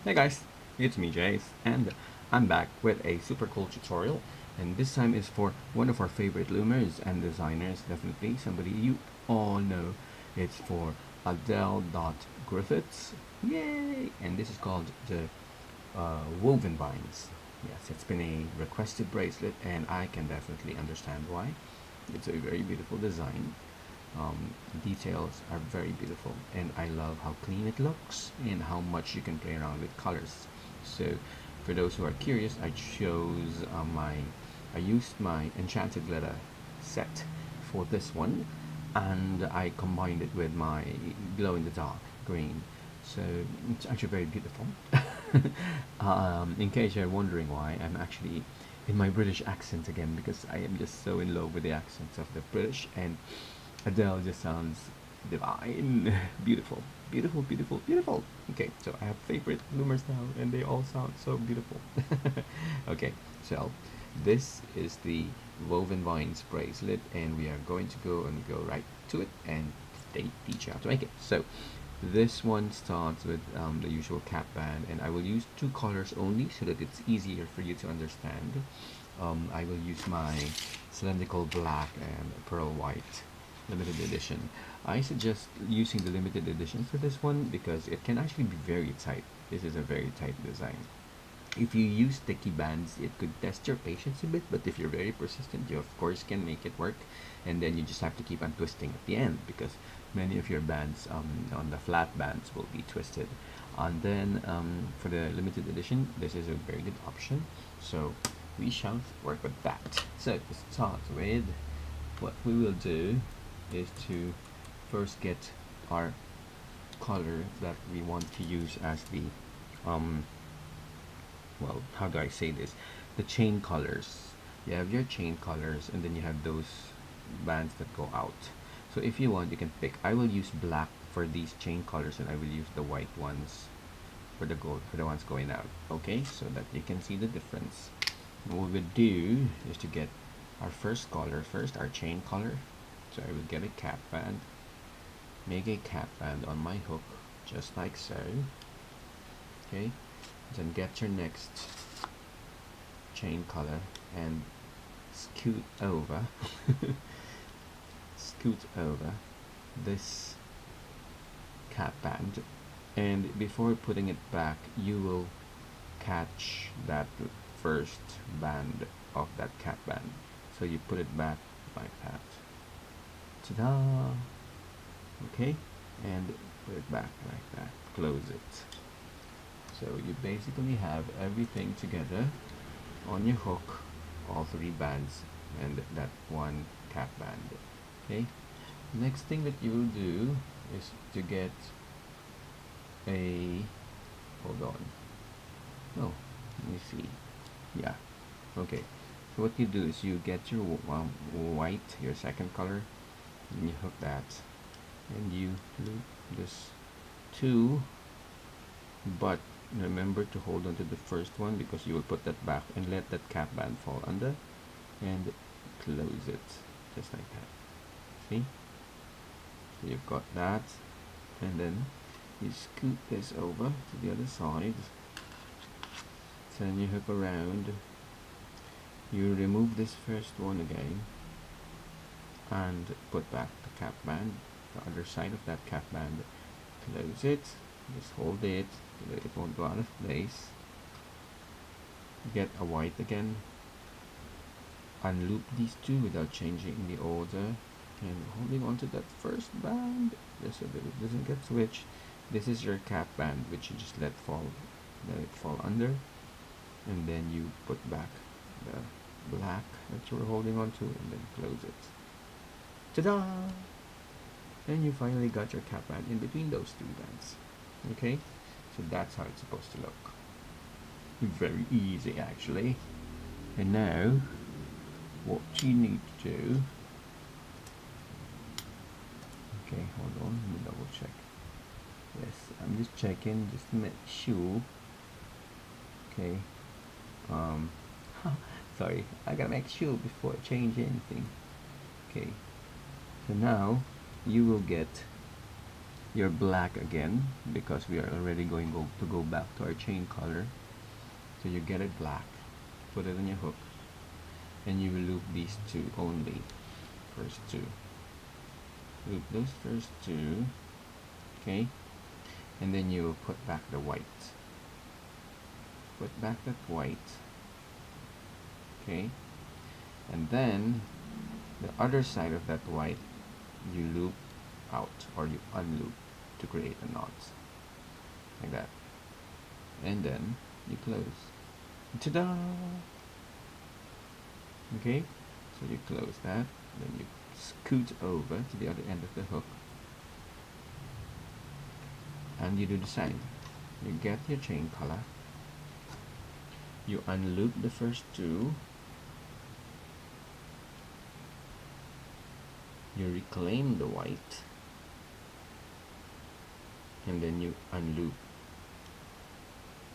Hey guys, it's me Jace, and I'm back with a super cool tutorial, and this time is for one of our favorite loomers and designers, definitely somebody you all know. It's for Adele Griffiths, yay! And this is called the Woven Vines. Yes, it's been a requested bracelet, and I can definitely understand why. It's a very beautiful design. Details are very beautiful, and I love how clean it looks and how much you can play around with colors. So for those who are curious, I used my enchanted glitter set for this one, and I combined it with my glow in the dark green, so it's actually very beautiful. In case you're wondering why, I'm actually in my British accent again, because I am just so in love with the accents of the British, and Adele just sounds divine. Beautiful, beautiful, beautiful, beautiful. Okay, so I have favorite bloomers now, and they all sound so beautiful. Okay, so this is the Woven Vines bracelet, and we are going to go right to it and teach you how to make it. So this one starts with the usual cap band, and I will use two colors only so that it's easier for you to understand. I will use my cylindrical black and pearl white limited edition. I suggest using the limited edition for this one because it can actually be very tight. This is a very tight design. If you use sticky bands, it could test your patience a bit, but if you're very persistent, you of course can make it work, and then you just have to keep on twisting at the end because many of your bands on the flat bands will be twisted. And then for the limited edition, this is a very good option, so we shall work with that. So to start with, what we will do is to first get our color that we want to use as the um, well, how do I say this? The chain colors. You have your chain colors, and then you have those bands that go out. So if you want, you can pick. I will use black for these chain colors, and I will use the white ones for the ones going out. Okay, so that you can see the difference. What we do is to get our first color first, our chain color. So I will get a cap band, make a cap band on my hook, just like so. Okay, then get your next chain color and scoot over scoot over this cap band, and before putting it back you will catch that first band of that cap band, so you put it back like that. Ta-da! Okay, and put it back like that, close it. So you basically have everything together on your hook, all three bands and that one cap band. Okay, next thing that you will do is to get a, hold on, no, let me see, yeah, okay, so what you do is you get your white, your second color, and you hook that, and you loop this two, but remember to hold on to the first one because you will put that back and let that cap band fall under, and close it just like that. See, so you've got that, and then you scoot this over to the other side, turn your hook around, you remove this first one again and put back the cap band, the other side of that cap band, close it, just hold it so that it won't go out of place, get a white again, unloop these two without changing the order, and holding on to that first band just so that it doesn't get switched. This is your cap band which you just let it fall under, and then you put back the black that you were holding on to and then close it. Ta-da! And you finally got your cap band in between those two bands. Okay, so that's how it's supposed to look. Very easy actually. And now what you need to do, okay, hold on, let me double check. Yes, I'm just checking just to make sure. Okay, sorry, I gotta make sure before I change anything. Okay, so now you will get your black again, because we are already to go back to our chain color. So you get it black, put it on your hook, and you will loop these two only. First two. Loop those first two. Okay? And then you put back the white. Put back that white. Okay? And then the other side of that white you loop out, or you unloop to create a knot. Like that. And then you close. Ta-da! Okay? So you close that, then you scoot over to the other end of the hook, and you do the same. You get your chain color, you unloop the first two, you reclaim the white, and then you unloop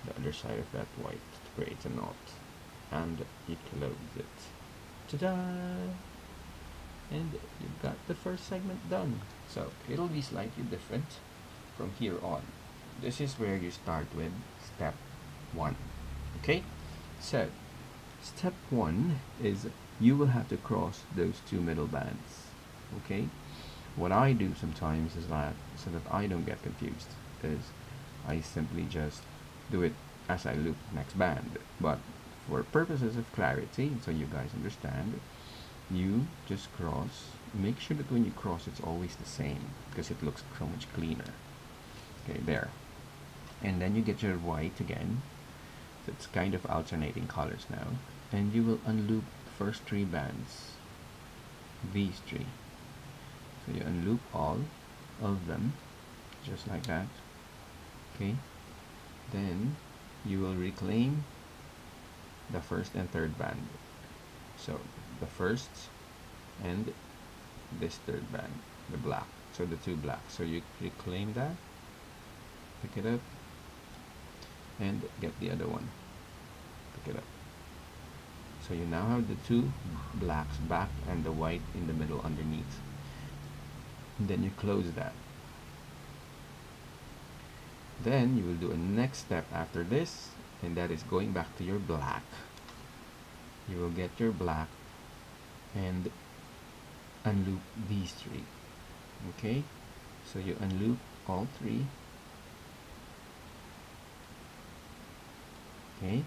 the other side of that white to create a knot, and you close it. Ta-da! And you've got the first segment done. So it'll be slightly different from here on. This is where you start with step 1. Okay? So step 1 is you will have to cross those two middle bands. Okay? What I do sometimes is that, so that I don't get confused, is I simply just do it as I loop the next band. But for purposes of clarity, so you guys understand, you just cross. Make sure that when you cross it's always the same, because it looks so much cleaner. Okay, there. And then you get your white again, so it's kind of alternating colors now, and you will unloop the first 3 bands, these 3. So you unloop all of them just like that. Okay, then you will reclaim the first and third band. So the first and this third band, the black, so the 2 black. So you reclaim that, pick it up, and get the other one, pick it up. So you now have the 2 blacks back and the white in the middle underneath. And then you close that. Then you will do a next step after this, and that is going back to your black. You will get your black and unloop these 3. Okay, so you unloop all 3. Okay,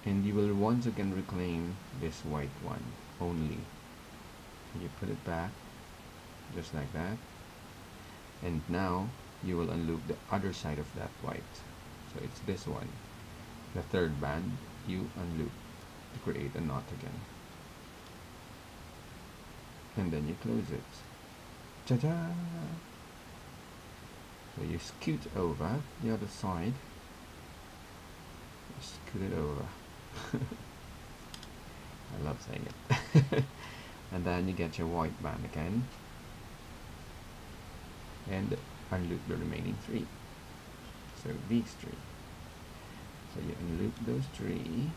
and you will once again reclaim this white one only. You put it back just like that, and now you will unloop the other side of that white. So it's this one, the third band, you unloop to create a knot again, and then you close it. Ta-da! So you scoot over the other side, scoot it over. I love saying it. And then you get your white band again, and unloop the remaining 3. So these 3. So you unloop those 3.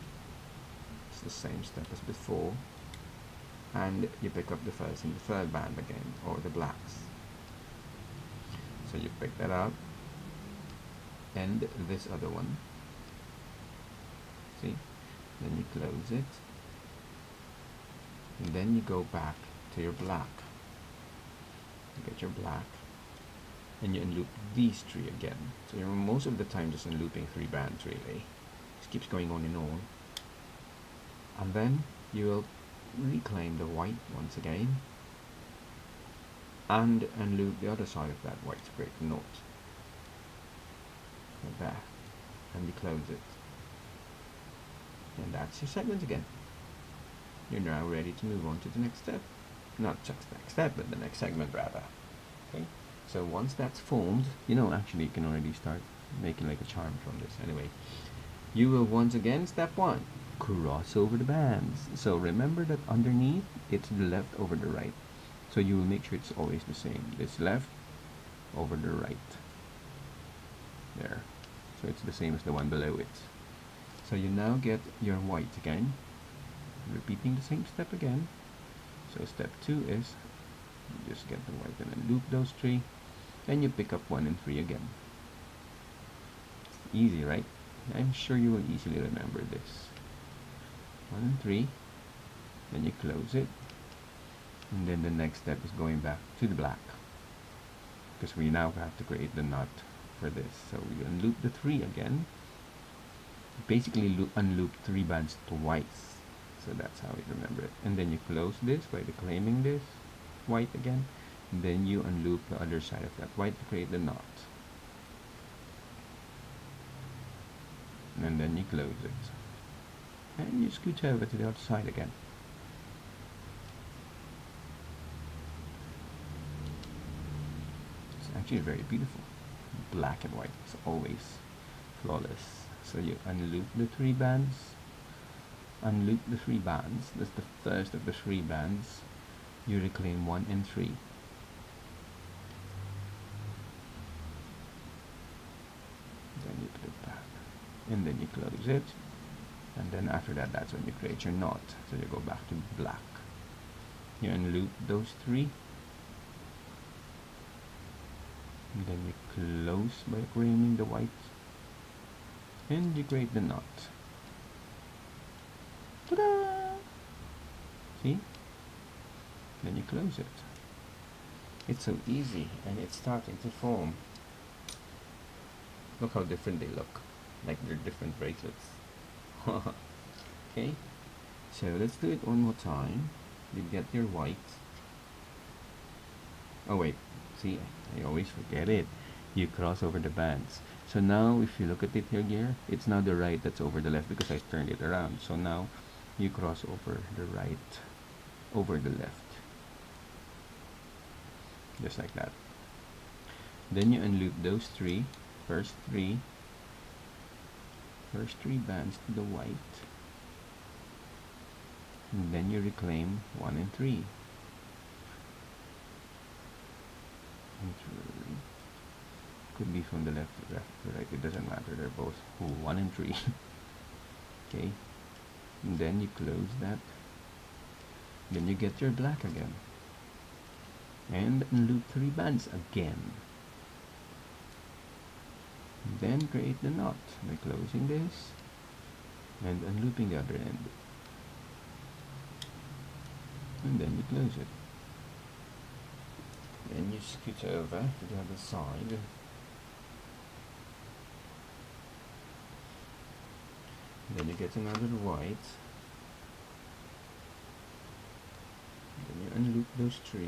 It's the same step as before, and you pick up the first and the third band again, or the blacks. So you pick that up, and this other one. See? Then you close it, and then you go back to your black. You get your black, and you unloop these 3 again. So you're most of the time just unlooping 3 bands really. Just keeps going on and on. And then you will reclaim the white once again, and unloop the other side of that white to create a knot. Like that. And you close it. And that's your segment again. You're now ready to move on to the next step. Not just next step, but the next segment rather. Okay? So once that's formed, actually you can already start making like a charm from this anyway. You will once again, step 1, cross over the bands. So remember that underneath, it's the left over the right. So you will make sure it's always the same. This left over the right. There. So it's the same as the one below it. So you now get your white again, repeating the same step again. So step 2 is you just get the white and then loop those 3, Then you pick up 1 and 3 again. It's easy, right? I'm sure you will easily remember this. 1 and 3, then you close it, and then the next step is going back to the black, because we now have to create the knot for this. So we unloop the 3 again, basically unloop 3 bands twice, so that's how we remember it. And then you close this by reclaiming this white again, and then you unloop the other side of that white to create the knot, and then you close it, and you scoot over to the other side again. It's actually very beautiful. Black and white is always flawless. So you unloop the 3 bands, unloop the 3 bands, that's the first of the 3 bands. You reclaim 1 and 3. Then you put it back, and then you close it, and then after that, that's when you create your knot. So you go back to black, you unloop those 3, and then you close by reclaiming the white, and you create the knot. Ta-da! See? Then you close it. It's so easy, and it's starting to form. Look how different they look, like they're different bracelets. Okay, so let's do it one more time. You get your white. Oh wait, see, I always forget it. You cross over the bands. So now if you look at it here, it's now the right that's over the left because I turned it around. So now you cross over the right over the left, just like that. Then you unloop those 3, first 3 bands to the white, and then you reclaim 1 and 3. And 3. Could be from the left to right, it doesn't matter, they're both 1 and 3. Okay, and then you close that, then you get your black again, and unloop 3 bands again, and then create the knot by closing this and unlooping the other end, and then you close it. Then you scoot over to the other side, then you get another white, then you unloop those 3,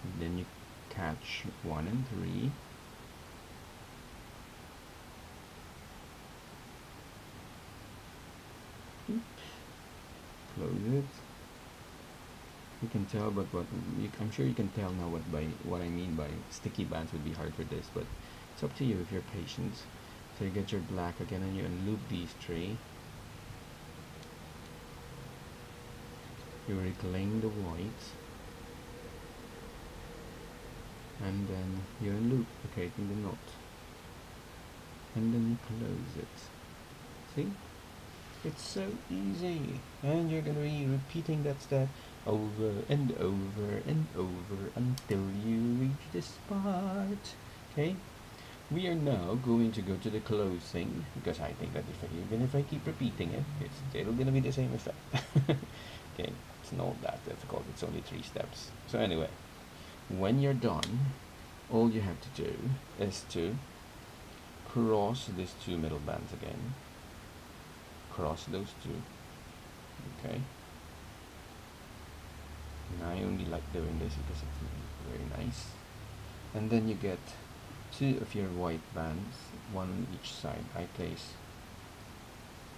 and then you catch 1 and 3, close it. You can tell, but I'm sure you can tell now what I mean by sticky bands would be hard for this, but it's up to you if you're patient. So you get your black again, and you unloop these 3. You reclaim the white, and then you unloop, creating the knot, and then you close it. See? It's so easy, and you're gonna be repeating that step over and over and over until you reach this part. Okay, we are now going to go to the closing, because I think that even if I keep repeating it, it's still gonna be the same effect. Okay, it's not that difficult, it's only 3 steps. So anyway, when you're done, all you have to do is to cross these 2 middle bands again, cross those 2, okay, and I only like doing this because it's very nice. And then you get 2 of your white bands, 1 on each side. I place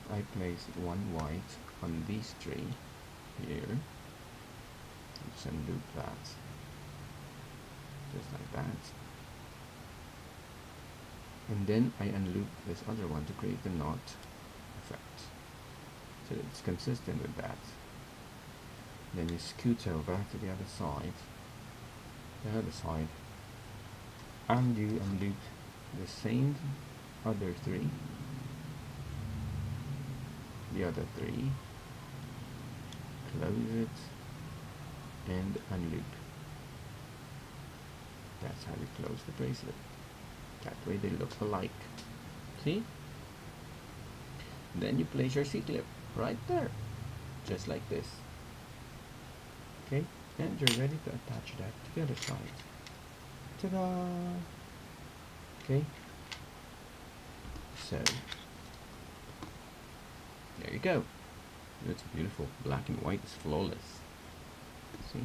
1 white on these 3 here, just unloop that, just like that, and then I unloop this other one to create the knot effect, so it's consistent with that. Then you scoot over to the other side, and you unloop the same other 3, the other 3, close it, and unloop. That's how we close the bracelet. That way they look alike. See? Then you place your C-clip right there, just like this. Okay, and you're ready to attach that to the other side. Ta-da! Okay, so there you go. It's beautiful. Black and white is flawless. See?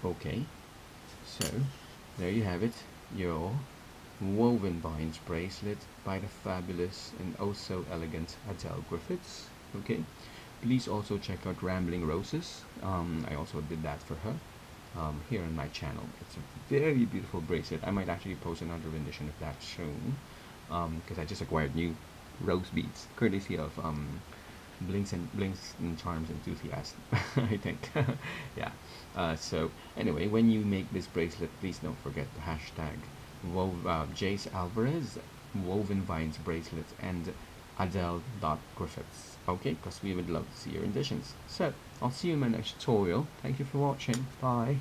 Okay, so there you have it, your woven vines bracelet by the fabulous and oh so elegant Adele Griffiths. Okay, please also check out Rambling Roses. I also did that for her here on my channel. It's a very beautiful bracelet. I might actually post another rendition of that soon because I just acquired new rose beads courtesy of Blinks and Charms enthusiast. I think. Yeah. So anyway, when you make this bracelet, please don't forget the hashtag Jace Alvarez Woven Vines bracelets and Adele.Griffiths. Okay, because we would love to see your renditions. So I'll see you in my next tutorial. Thank you for watching. Bye.